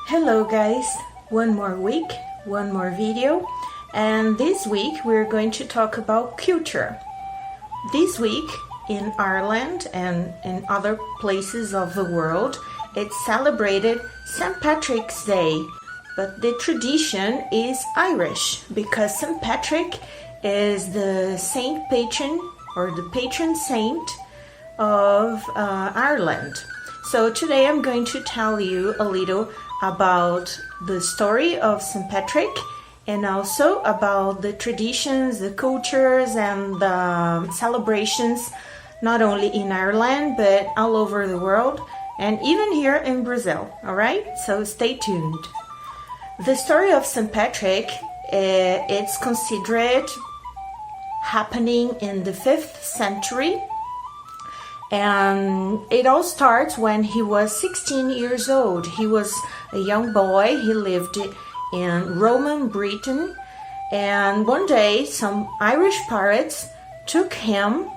Hello guys, one more week, one more video, and this week we're going to talk about culture. This week in Ireland and in other places of the world, it's celebrated St. Patrick's Day, but the tradition is Irish because St. Patrick is the saint patron or the patron saint of Ireland. So today I'm going to tell you a little about the story of St. Patrick and also about the traditions, the cultures and the celebrations not only in Ireland but all over the world and even here in Brazil. Alright, so stay tuned. The story of St. Patrick, it's considered happening in the 5th century. And it all starts when he was 16 years old. He was a young boy. He lived in Roman Britain. And one day, some Irish pirates took him.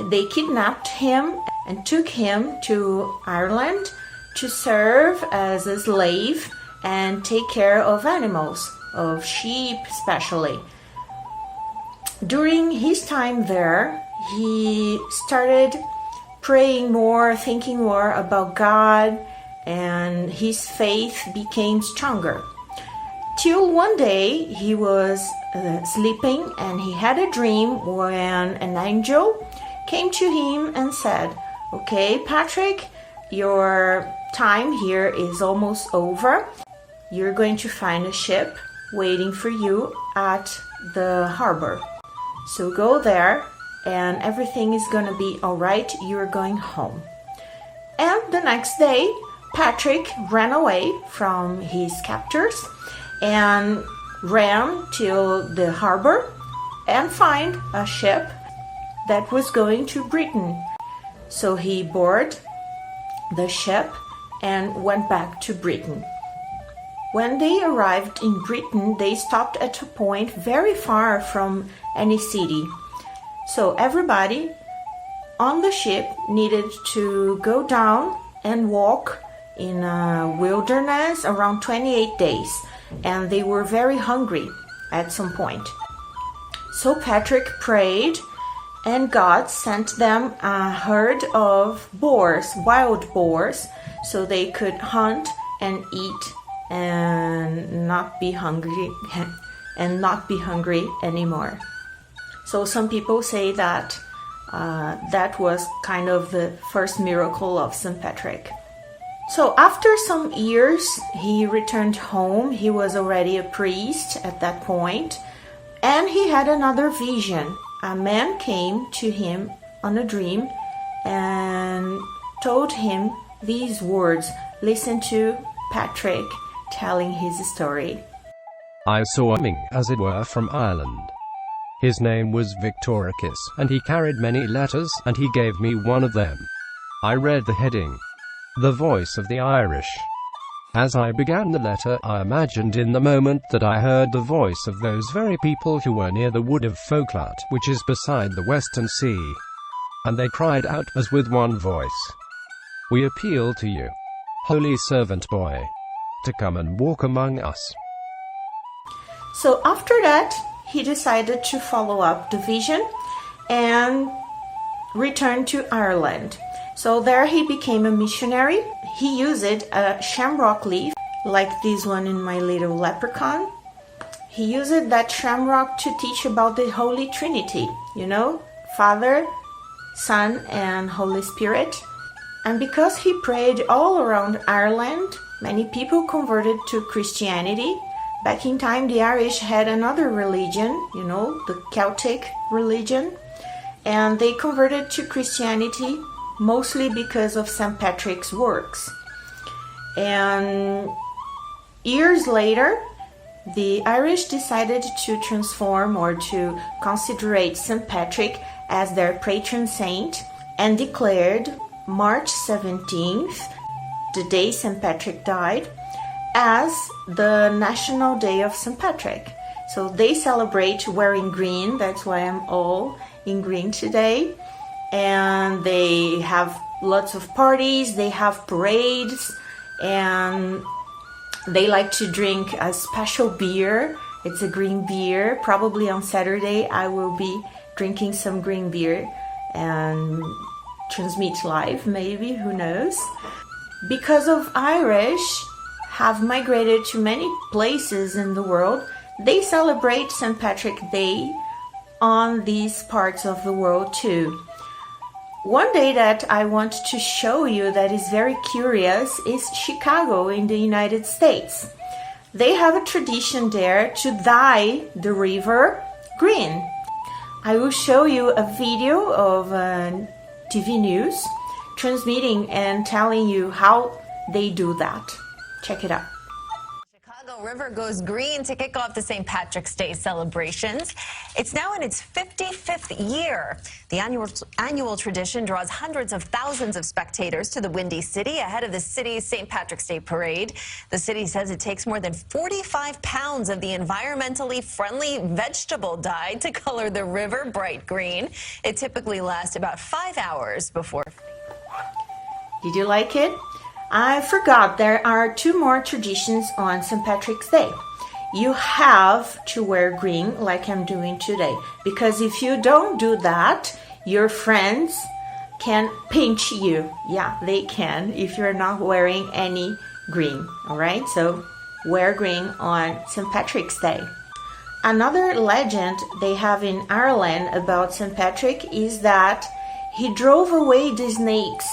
They kidnapped him and took him to Ireland to serve as a slave and take care of animals, of sheep especially. During his time there, he started praying more, thinking more about God, and his faith became stronger. Till one day he was sleeping and he had a dream when an angel came to him and said, "Okay, Patrick, your time here is almost over. You're going to find a ship waiting for you at the harbor. So go there and everything is gonna be alright, you're going home." And the next day, Patrick ran away from his captors and ran to the harbor and find a ship that was going to Britain. So he boarded the ship and went back to Britain. When they arrived in Britain, they stopped at a point very far from any city. So everybody on the ship needed to go down and walk in a wilderness around 28 days. And they were very hungry at some point. So Patrick prayed and God sent them a herd of boars, wild boars, so they could hunt and eat and not be hungry anymore. So some people say that that was kind of the first miracle of St. Patrick. So after some years, he returned home. He was already a priest at that point, and he had another vision. A man came to him on a dream and told him these words. Listen to Patrick telling his story. "I saw a king, as it were, from Ireland. His name was Victoricus, and he carried many letters, and he gave me one of them. I read the heading, 'The Voice of the Irish.' As I began the letter, I imagined in the moment that I heard the voice of those very people who were near the wood of Foclat, which is beside the Western Sea. And they cried out as with one voice, 'We appeal to you, holy servant boy, to come and walk among us.'" So after that, he decided to follow up the vision and return to Ireland. So there he became a missionary. He used a shamrock leaf, like this one in my little leprechaun. He used that shamrock to teach about the Holy Trinity, Father, Son, and Holy Spirit. And because he prayed all around Ireland, many people converted to Christianity. Back in time, the Irish had another religion, the Celtic religion, and they converted to Christianity mostly because of St. Patrick's works. And years later, the Irish decided to transform or to consider St. Patrick as their patron saint and declared March 17th, the day St. Patrick died, as the National Day of St. Patrick. So they celebrate wearing green. That's why I'm all in green today. And they have lots of parties, they have parades, and They like to drink a special beer. It's a green beer. Probably on Saturday I will be drinking some green beer and transmit live, maybe, who knows. Because of Irish have migrated to many places in the world, they celebrate St. Patrick's Day on these parts of the world too. One day that I want to show you that is very curious is Chicago in the United States. They have a tradition there to dye the river green. I will show you a video of TV news transmitting and telling you how they do that. Check it out. Chicago River goes green to kick off the St. Patrick's Day celebrations. It's now in its 55th year. The annual tradition draws hundreds of thousands of spectators to the Windy City ahead of the city's St. Patrick's Day parade. The city says it takes more than 45 pounds of the environmentally friendly vegetable dye to color the river bright green. It typically lasts about 5 hours before. Did you like it? I forgot there are 2 more traditions on St. Patrick's Day. You have to wear green like I'm doing today, because if you don't do that, your friends can pinch you. Yeah, they can if you're not wearing any green, all right? So wear green on St. Patrick's Day. Another legend they have in Ireland about St. Patrick is that he drove away the snakes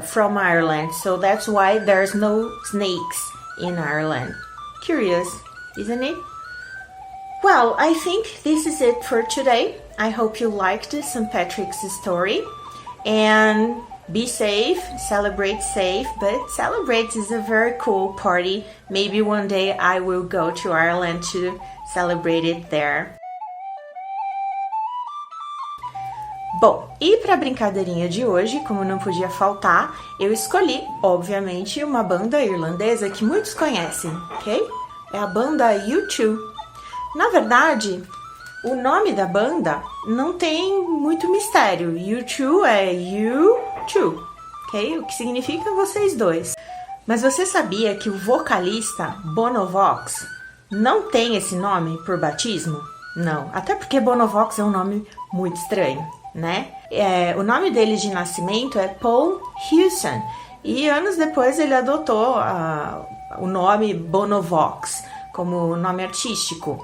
from Ireland, so that's why there's no snakes in Ireland. Curious, isn't it? Well, I think this is it for today. I hope you liked St. Patrick's story, and be safe, celebrate safe, but celebrate is a very cool party. Maybe one day I will go to Ireland to celebrate it there. Bom, e para a brincadeirinha de hoje, como não podia faltar, eu escolhi, obviamente, uma banda irlandesa que muitos conhecem, ok? É a banda U2. Na verdade, o nome da banda não tem muito mistério. U2 é U2, ok? O que significa vocês dois. Mas você sabia que o vocalista Bonovox não tem esse nome por batismo? Não, até porque Bonovox é um nome muito estranho, né? O nome dele de nascimento é Paul Hewson, e anos depois ele adotou o nome Bonovox como nome artístico.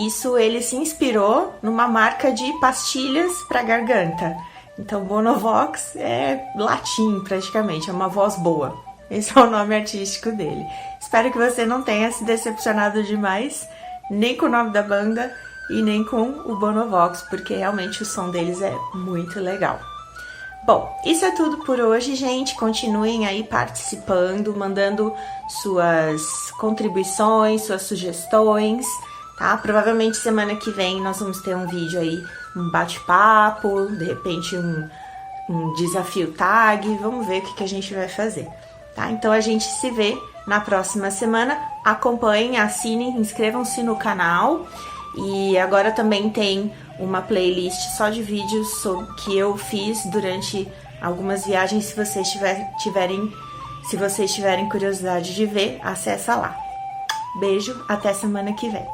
Isso ele se inspirou numa marca de pastilhas para garganta. Então Bonovox é latim praticamente, é uma voz boa. Esse é o nome artístico dele. Espero que você não tenha se decepcionado demais, nem com o nome da banda e nem com o Bonovox, porque realmente o som deles é muito legal. Bom, isso é tudo por hoje, gente. Continuem aí participando, mandando suas contribuições, suas sugestões, tá? Provavelmente semana que vem nós vamos ter um vídeo aí, um bate-papo, de repente um desafio tag, vamos ver o que a gente vai fazer, tá? Então a gente se vê na próxima semana. Acompanhem, assinem, inscrevam-se no canal. E agora também tem uma playlist só de vídeos que eu fiz durante algumas viagens. Se vocês tiverem curiosidade de ver, acessa lá. Beijo, até semana que vem.